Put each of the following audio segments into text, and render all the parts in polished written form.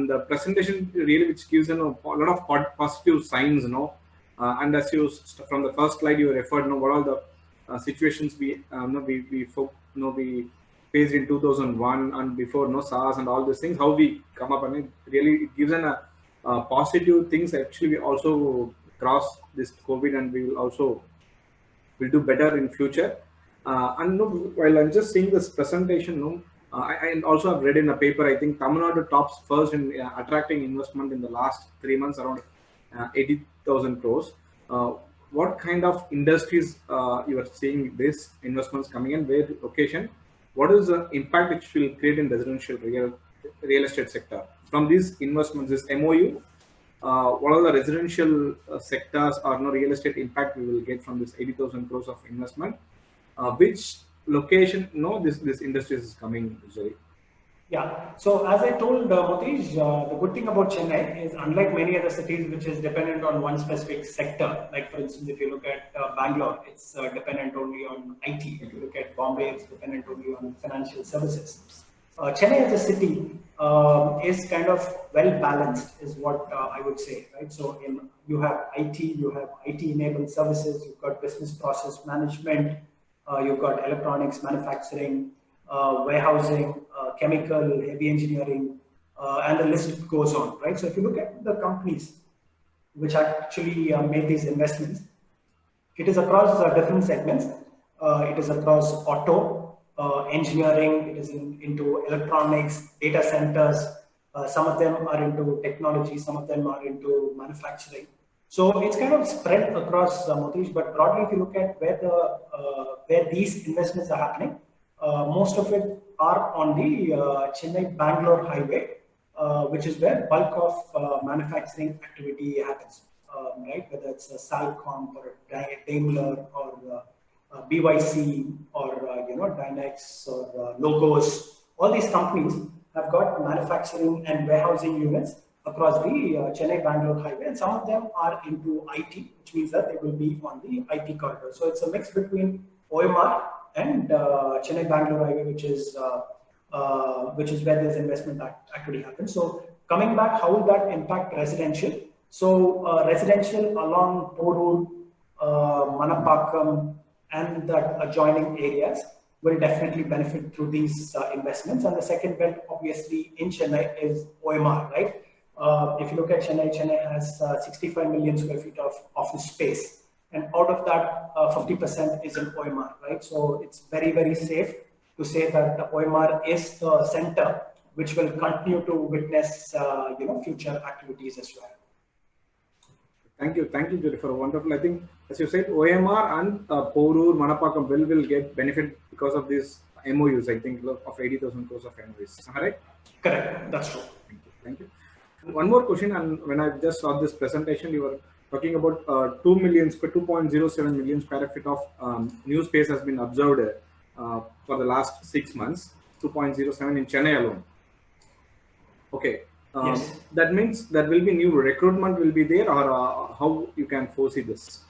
and the presentation really which gives a lot of positive signs, and as you from the first slide you referred, what all the situations we faced in 2001 and before, SARS and all these things, how we come up, and it really it gives positive things. Actually, we also cross this COVID, and we will also will do better in future. And while I'm just seeing this presentation, I also have read in a paper. I think Tamil Nadu tops first in attracting investment in the last 3 months, around 80,000 crores. What kind of industries you are seeing these investments coming in? Where location? What is the impact which will create in residential real estate sector from these investments? This MOU, what are the residential sectors or no real estate impact we will get from this 80,000 crores of investment? Which location, this industry is coming usually? Yeah. So as I told Matish, the good thing about Chennai is, unlike many other cities which is dependent on one specific sector, like for instance, if you look at Bangalore, it's dependent only on IT. If you look at Bombay, it's dependent only on financial services. Chennai as a city is kind of well balanced, is what I would say, right? So you have IT enabled services, you've got business process management, you've got electronics, manufacturing, warehousing, chemical, heavy engineering, and the list goes on, right? So if you look at the companies which actually made these investments, it is across different segments. It is across auto, engineering, it is into electronics, data centers. Some of them are into technology, some of them are into manufacturing. So it's kind of spread across Matish, but broadly, if you look at where these investments are happening, most of it are on the Chennai-Bangalore highway, which is where bulk of manufacturing activity happens, right? Whether it's a Salcomp or Daimler or BYC or Dynex or Logos, all these companies have got manufacturing and warehousing units across the Chennai-Bangalore highway, and some of them are into IT, which means that they will be on the IT corridor. So it's a mix between OMR and Chennai-Bangalore highway, which is where this investment activity happens. So coming back, how will that impact residential? So residential along Porur, Manapakkam, and the adjoining areas will definitely benefit through these investments. And the second bet, obviously, in Chennai is OMR, right? If you look at Chennai, Chennai has 65 million square feet of office space. And out of that, 50% is in OMR, right? So it's very, very safe to say that the OMR is the center which will continue to witness, future activities as well. Thank you, Jennifer. Wonderful. I think, as you said, OMR and Porur, Manapakkam will get benefit because of these MOUs. I think of 80,000 crores of MOUs. Am I right? Correct. That's true. Thank you. And one more question. And when I just saw this presentation, you were talking about 2.07 million square feet of new space has been observed for the last 6 months. 2.07 in Chennai alone. Okay. Yes. That means that will be new recruitment will be there, or how you can foresee this?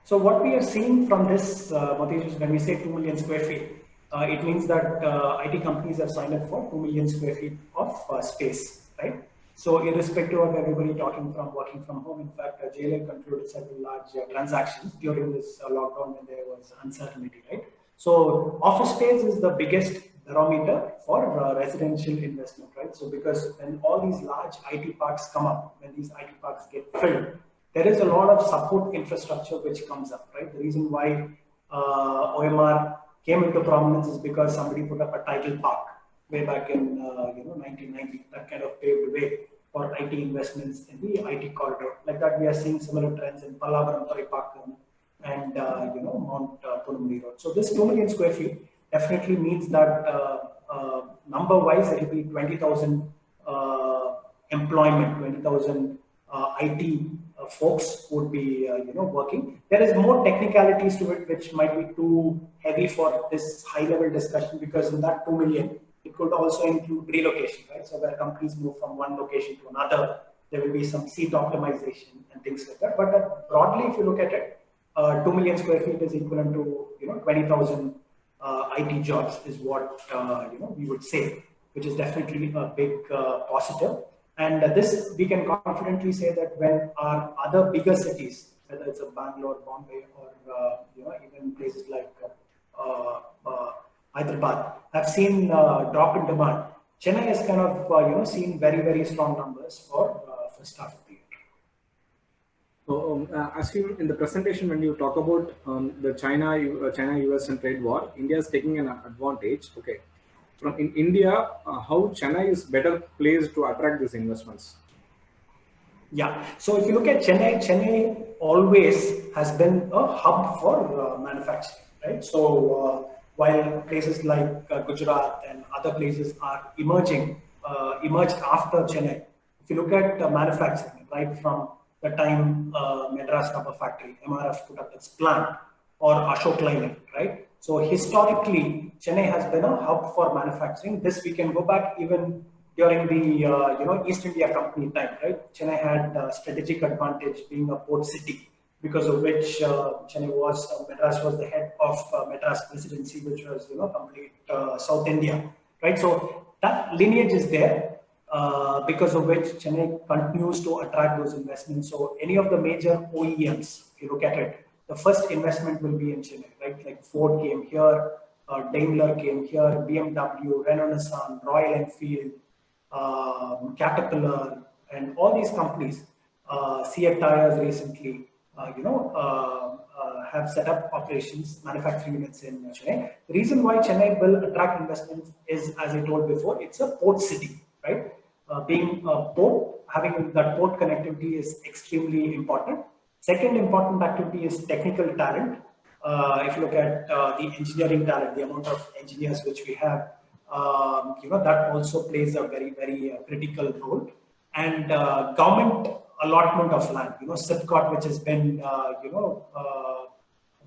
So what we are seeing from this, Matish, is when we say 2 million square feet, it means that IT companies have signed up for 2 million square feet of space, right? So irrespective of everybody working from home, in fact, JLL concluded several large transactions during this lockdown when there was uncertainty, right? So office space is the biggest barometer for residential investment, right? So because when all these large IT parks come up, when these IT parks get filled, there is a lot of support infrastructure which comes up, right? The reason why OMR came into prominence is because somebody put up a title park way back in 1990. That kind of paved the way for IT investments in the IT corridor. Like that, we are seeing similar trends in Pallavaram, Thoraipakkam, and Mount Punamudi Road. So this 2 million square feet definitely means that number-wise, it will be 20,000 employment, 20,000 IT folks would be working. There is more technicalities to it which might be too heavy for this high-level discussion, because in that 2 million, it could also include relocation, right? So where companies move from one location to another, there will be some seat optimization and things like that. But broadly, if you look at it, 2 million square feet is equivalent to 20,000 IT jobs is what we would say, which is definitely a big positive. And this we can confidently say that when our other bigger cities, whether it's a Bangalore, Bombay, or even places like Hyderabad, have seen drop in demand, Chennai has kind of seen very strong numbers for first half of the year. So, as you in the presentation, when you talk about the China-US and trade war, India is taking an advantage. Okay, from in India, how Chennai is better placed to attract these investments? Yeah. So if you look at Chennai, Chennai always has been a hub for manufacturing, right? So while places like Gujarat and other places are emerged after Chennai. If you look at manufacturing, right from the time Madras Rubber Factory, MRF put up its plant, or Ashok Leyland, right? So historically, Chennai has been a hub for manufacturing. This we can go back even during the East India Company time, right? Chennai had strategic advantage being a port city, because of which Madras was the head of Madras Presidency, which was complete South India, right? So that lineage is there. Because of which Chennai continues to attract those investments. So any of the major OEMs, if you look at it, the first investment will be in Chennai, right? Like Ford came here, Daimler came here, BMW, Renault Nissan, Royal Enfield, Caterpillar, and all these companies, Seat Tires recently, have set up operations, manufacturing units in Chennai. The reason why Chennai will attract investments is, as I told before, it's a port city, right? Being a port, having that port connectivity is extremely important. Second important activity is technical talent. If you look at the engineering talent, the amount of engineers which we have, that also plays a very critical role. And government allotment of land, SIPCOT, which has been,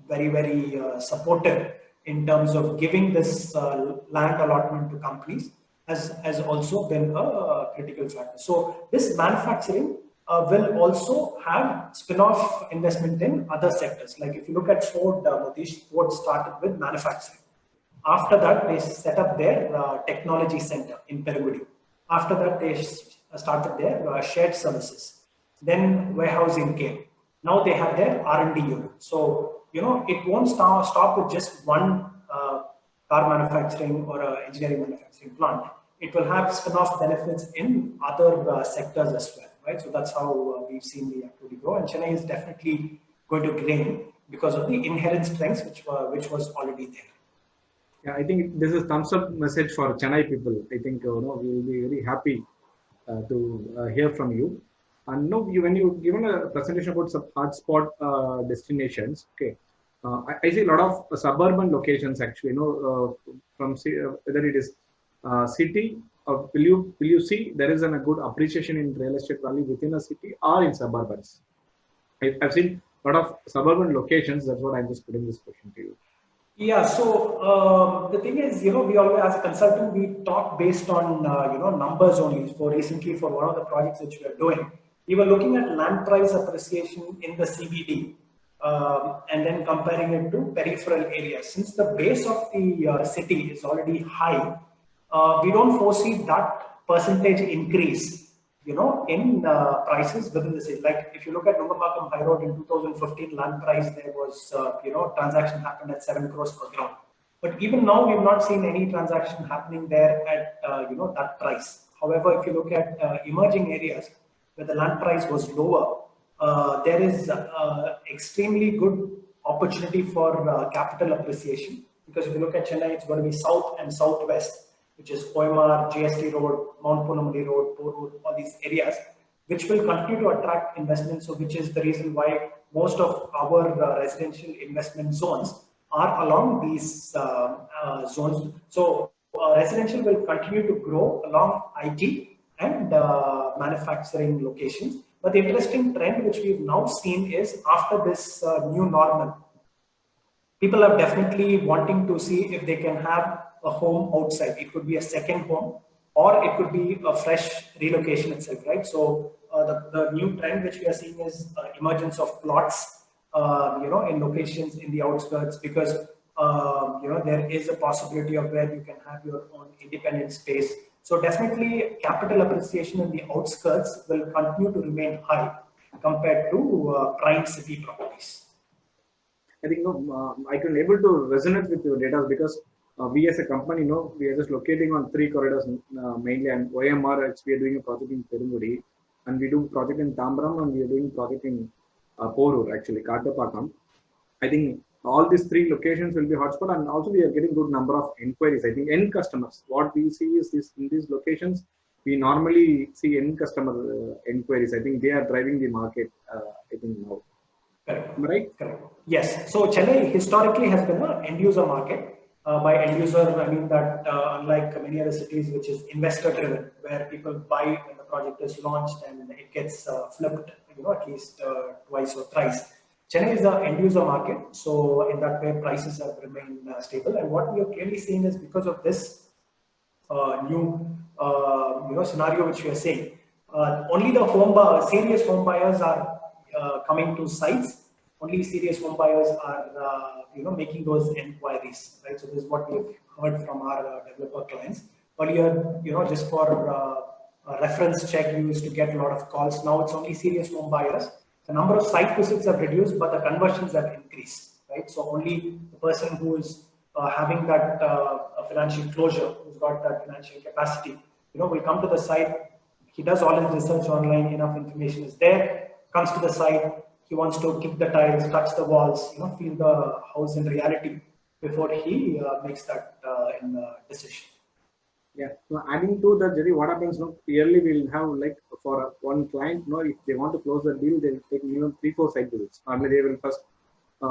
very supportive in terms of giving this land allotment to companies, has also been a critical factor. So this manufacturing will also have spin-off investment in other sectors. Like if you look at Ford, Ford started with manufacturing. After that, they set up their technology center in Perugudi. After that, they started their shared services. Then warehousing came. Now they have their R&D unit. So, it won't stop with just one car manufacturing or engineering manufacturing plant. It will have spin-off benefits in other sectors as well, right? So that's how we've seen the activity grow. And Chennai is definitely going to gain because of the inherent strengths which was already there. Yeah, I think this is thumbs up message for Chennai people. I think we will be very happy to hear from you. And no, when you given a presentation about some hotspot destinations, okay, I see a lot of suburban locations actually. From whether it is city, or will you see there is a good appreciation in real estate value within a city or in suburbans? I've seen a lot of suburban locations. That's what I'm just putting this question to you. Yeah, so the thing is, we always, as a consultant, we talk based on, numbers only. Recently, for one of the projects which we are doing, we were looking at land price appreciation in the CBD, and then comparing it to peripheral areas. Since the base of the city is already high, we don't foresee that percentage increase in prices within the city. Like if you look at Nungamakam High Road in 2015, land price there was, transaction happened at 7 crores per ground. But even now, we've not seen any transaction happening there at, that price. However, if you look at emerging areas where the land price was lower, there is extremly good opportunity for capital appreciation. Because if you look at Chennai, it's going to be south and southwest, which is Koimar, GST Road, Mount Punamudi Road, Port Road, all these areas, which will continue to attract investment. So, which is the reason why most of our residential investment zones are along these zones. So, residential will continue to grow along IT and manufacturing locations. But the interesting trend which we've now seen is after this new normal, people are definitely wanting to see if they can have a home outside. It could be a second home, or it could be a fresh relocation itself, right? So the new trend which we are seeing is emergence of plots, in locations in the outskirts, because there is a possibility of where you can have your own independent space, So definitely capital appreciation in the outskirts will continue to remain high compared to prime city properties. I think I can able to resonate with your data because we as a company, we are just locating on three corridors mainly, and OMR, we are doing a project in Perungudi, and we do project in Tambaram, and we are doing project in Porur, actually, Kartapakam. I think all these three locations will be hotspot, and also we are getting good number of inquiries. I think end customers. What we see is this in these locations, we normally see end customer inquiries. I think they are driving the market. I think now. Correct. Am I right? Correct. Yes. So Chennai historically has been an end user market. By end user, I mean that unlike many other cities, which is investor driven, where people buy when the project is launched and it gets flipped, at least twice or thrice. Chennai is an end user market, so in that way, prices have remained stable. And what we have clearly seen is because of this new scenario which we are seeing, only the serious home buyers are coming to sites. Only serious home buyers are making those inquiries, right? So this is what we've heard from our developer clients. Earlier, just for a reference check, we used to get a lot of calls. Now it's only serious home buyers. The number of site visits have reduced, but the conversions have increased, right? So only the person who is having that financial closure, who's got that financial capacity, will come to the site. He does all his research online. Enough information is there. Comes to the site. He wants to kick the tiles, touch the walls, feel the house in reality before he makes that decision. Yeah. So adding to that, Jerry, what happens now? Clearly, we'll have like for one client, if they want to close the deal, they'll take minimum 3-4 site visits. Normally, they will first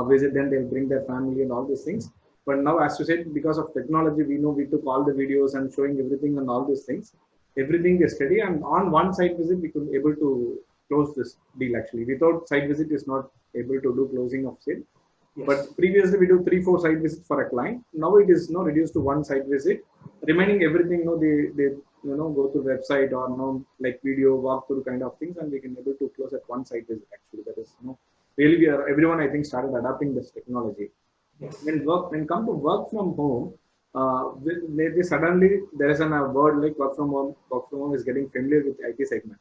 visit, then they'll bring their family and all these things. But now, as you said, because of technology, we know we took all the videos and showing everything and all these things. Everything is steady, and on one site visit, we could able to close this deal. Actually, without site visit, is not able to do closing of sale. Yes. But previously, we do 3-4 site visits for a client. Now it is reduced to one site visit. Remaining everything, they go to website or like video walkthrough kind of things, and we can able to close at one site visit. Actually, that is really everyone I think started adapting this technology. Yes. When come to work from home, maybe suddenly there is a word like work from home is getting familiar with the IT segment.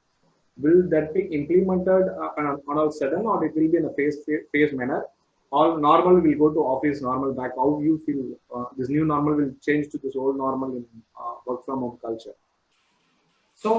Will that be implemented on a sudden, or it will be in a phase manner? All normal will go to office, normal back. How you feel this new normal will change to this old normal in work from home culture? So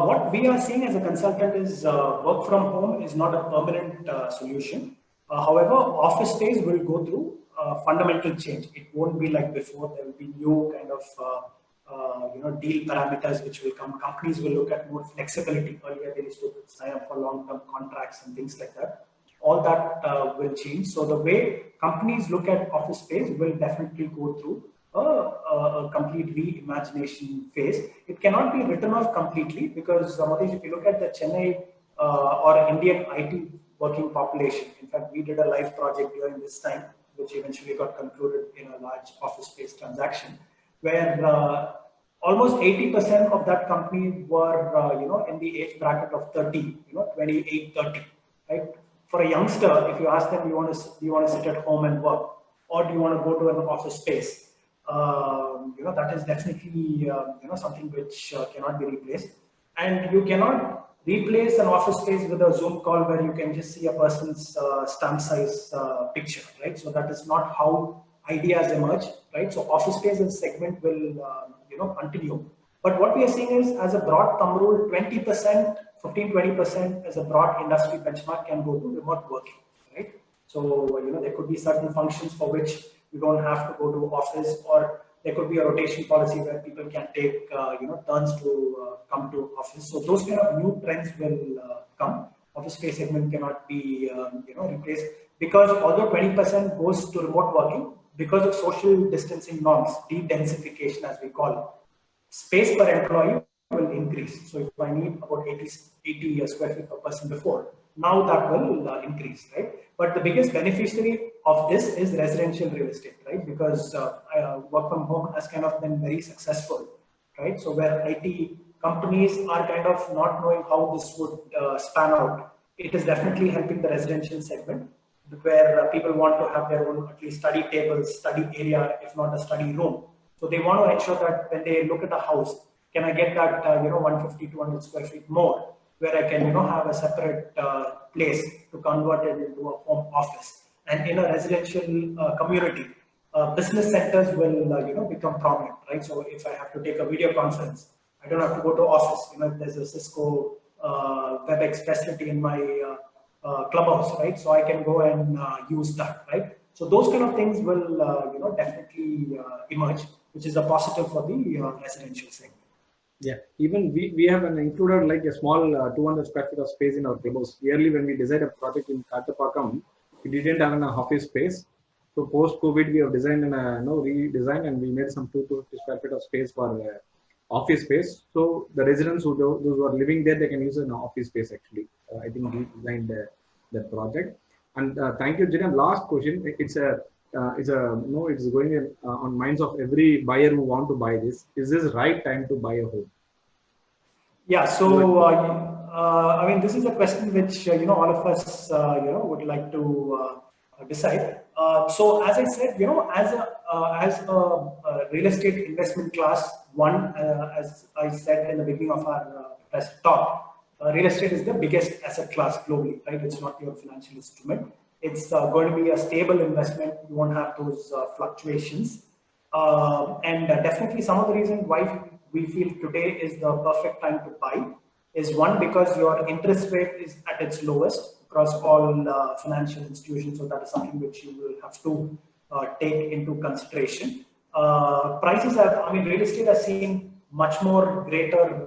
what we are seeing as a consultant is work from home is not a permanent solution. However, office space will go through fundamental change. It won't be like before. There will be new kind of deal parameters which will come. Companies will look at more flexibility. Earlier they used to sign up for long-term contracts and things like that. All that will change. So the way companies look at office space will definitely go through a complete reimagination phase. It cannot be written off completely because, Matish, if you look at the Chennai or Indian IT working population, in fact, we did a live project during this time, which eventually got concluded in a large office space transaction, where almost 80% of that company were, in the age bracket of 30, 28, 30, right? For a youngster, if you ask them, do you want to sit at home and work, or do you want to go to an office space? That is definitely something which cannot be replaced, and you cannot replace an office space with a Zoom call where you can just see a person's stamp size picture, right? So that is not how ideas emerge, right? So office space as a segment will continue. But what we are seeing is, as a broad thumb rule, 20%, 15-20% as a broad industry benchmark can go to remote working, right? So, there could be certain functions for which you don't have to go to office, or there could be a rotation policy where people can take, turns to come to office. So those kind of new trends will come. Office space segment cannot be, replaced, because although 20% goes to remote working, because of social distancing norms, de-densification as we call it, space per employee will increase. So if I need about 80 square feet per person before, now that will increase, right? But the biggest beneficiary of this is residential real estate, right? Because work from home has kind of been very successful, right? So where IT companies are kind of not knowing how this would span out, it is definitely helping the residential segment, where people want to have their own at least study tables, study area, if not a study room. So they want to ensure that when they look at a house, can I get that 150, 200 square feet more, where I can have a separate place to convert it into a home office. And in a residential community, business centers will become prominent, right? So if I have to take a video conference, I don't have to go to office. If there's a Cisco WebEx facility in my clubhouse, right? So I can go and use that, right? So those kind of things will definitely emerge, which is a positive for the residential segment. Yeah, even we have included like a small 200 square feet of space in our clubhouse. Yearly, when we designed a project in Kattapakam, we didn't have an office space. So post COVID, we have designed and redesigned, and we made some 250 square feet of space for office space. So the residents those who are living there, they can use an office space actually. I think we designed that project. And thank you, Jiran. Last question. It's going on minds of every buyer who want to buy this. Is this right time to buy a home? Yeah. So I mean, this is a question which all of us would like to decide. So as I said, as a real estate investment class one, as I said in the beginning of our talk, real estate is the biggest asset class globally, right? It's not your financial instrument. It's going to be a stable investment. You won't have those fluctuations. And definitely some of the reasons why we feel today is the perfect time to buy is one, because your interest rate is at its lowest across all financial institutions. So that is something which you will have to take into consideration. Prices real estate has seen much more greater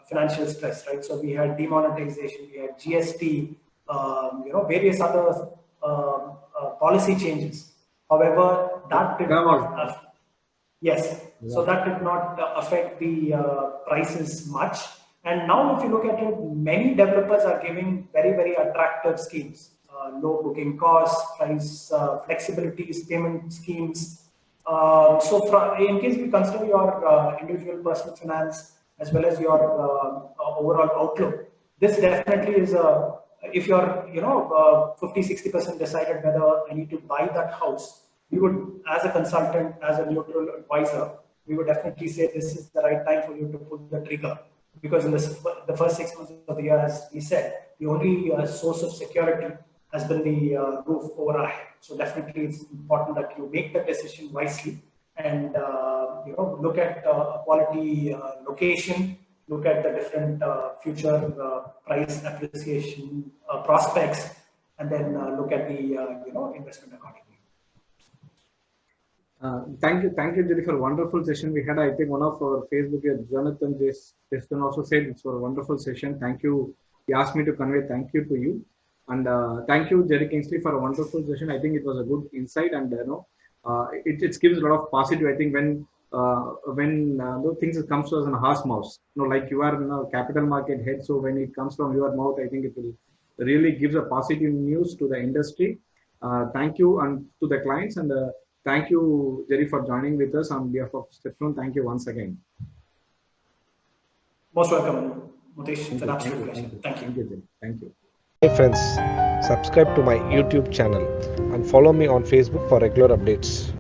financial stress, right? So we had demonetization, we had GST, various other policy changes. However, that did not yes, so that did not affect the prices much. And now, if you look at it, many developers are giving very, very attractive schemes, low booking costs, price flexibilities, payment schemes. So, in case we consider your individual personal finance as well as your overall outlook, this definitely is a, if you're 50-60% decided whether I need to buy that house, we would, as a consultant, as a neutral advisor, we would definitely say this is the right time for you to pull the trigger, because in the first 6 months of the year, as we said, the only source of security has been the roof over our head. So definitely it's important that you make the decision wisely and look at a quality location, look at the different future price appreciation prospects, and then look at the investment accordingly. Thank you, Jerry, for a wonderful session we had. I think one of our Facebook, Jonathan Justin also said it's a wonderful session. Thank you. He asked me to convey thank you to you. And thank you, Jerry Kingsley, for a wonderful session. I think it was a good insight, and it gives a lot of positive. I think when things comes to us in a horse mouth, like you are capital market head, so when it comes from your mouth, I think it will really gives a positive news to the industry. Thank you, and to the clients, and thank you, Jerry, for joining with us on behalf of Stepstone. Thank you once again. Most welcome, Mutesh. It's an absolute pleasure. Thank you. Thank you. Hey friends, subscribe to my YouTube channel and follow me on Facebook for regular updates.